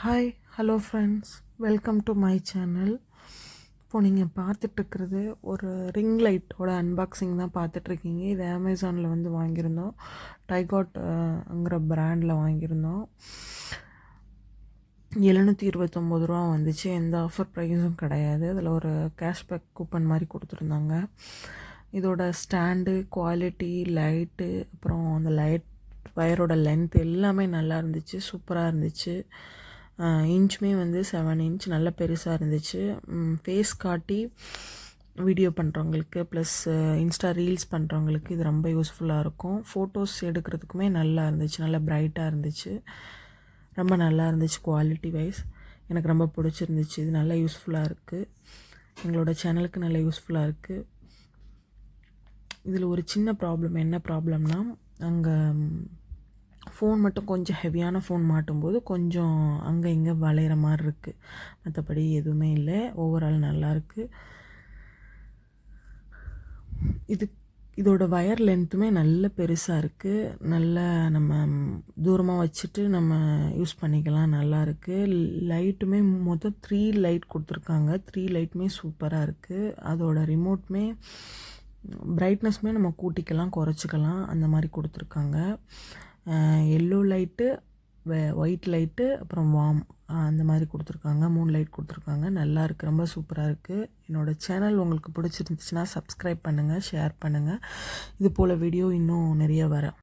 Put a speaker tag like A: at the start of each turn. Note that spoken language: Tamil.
A: Hi hello friends, welcome to my channel. இப்போது நீங்கள் பார்த்துட்ருக்கிறது ஒரு ரிங் லைட்டோட அன்பாக்சிங் தான் பார்த்துட்ருக்கீங்க. இது அமேசானில் வந்து வாங்கியிருந்தோம். டைகாட்ங்கிற பிராண்டில் வாங்கியிருந்தோம். 729 வந்துச்சு. எந்த ஆஃபர் ப்ரைஸும் கிடையாது. அதில் ஒரு கேஷ்பேக் கூப்பன் மாதிரி கொடுத்துருந்தாங்க. இதோட ஸ்டாண்டு, குவாலிட்டி, லைட்டு, அப்புறம் அந்த லைட் வயரோட லென்த் எல்லாமே நல்லா இருந்துச்சு, சூப்பராக இருந்துச்சு. இன்ச்சுமே வந்து 7 இன்ச் நல்ல பெருசாக இருந்துச்சு. ஃபேஸ் காட்டி வீடியோ பண்ணுறவங்களுக்கு ப்ளஸ் இன்ஸ்டா ரீல்ஸ் பண்ணுறவங்களுக்கு இது ரொம்ப யூஸ்ஃபுல்லாக இருக்கும். ஃபோட்டோஸ் எடுக்கிறதுக்குமே நல்லா இருந்துச்சு, நல்லா ப்ரைட்டாக இருந்துச்சு, ரொம்ப நல்லா இருந்துச்சு. குவாலிட்டி வைஸ் எனக்கு ரொம்ப பிடிச்சிருந்துச்சு. இது நல்லா யூஸ்ஃபுல்லாக இருக்குது, எங்களோட சேனலுக்கு நல்லா யூஸ்ஃபுல்லாக இருக்குது. இதில் ஒரு சின்ன ப்ராப்ளம், என்ன ப்ராப்ளம்னா, அங்கே ஃபோன் மட்டும் கொஞ்சம் ஹெவியான ஃபோன் மாட்டும்போது கொஞ்சம் அங்கே இங்கே வளையிற மாதிரி இருக்குது. மற்றபடி எதுவுமே இல்லை, ஓவரால் நல்லாயிருக்கு. இதோட வயர் லென்த்துமே நல்ல பெருசாக இருக்குது. நல்ல நம்ம தூரமாக வச்சுட்டு நம்ம யூஸ் பண்ணிக்கலாம், நல்லா இருக்குது. லைட்டுமே மொத்தம் 3 லைட் கொடுத்துருக்காங்க. 3 லைட்டுமே சூப்பராக இருக்குது. அதோட ரிமோட்டுமே பிரைட்னஸ்மே நம்ம கூட்டிக்கலாம் குறைச்சிக்கலாம், அந்த மாதிரி கொடுத்துருக்காங்க. எல்லோ லைட்டு, ஒயிட் லைட்டு, அப்புறம் வார்ம், அந்த மாதிரி கொடுத்துருக்காங்க. 3 லைட் கொடுத்துருக்காங்க. நல்லா இருக்குது, ரொம்ப சூப்பராக இருக்குது. என்னோடய சேனல் உங்களுக்கு பிடிச்சிருந்துச்சுன்னா சப்ஸ்கிரைப் பண்ணுங்கள், ஷேர் பண்ணுங்கள். இது போல் வீடியோ இன்னும் நிறைய வரும்.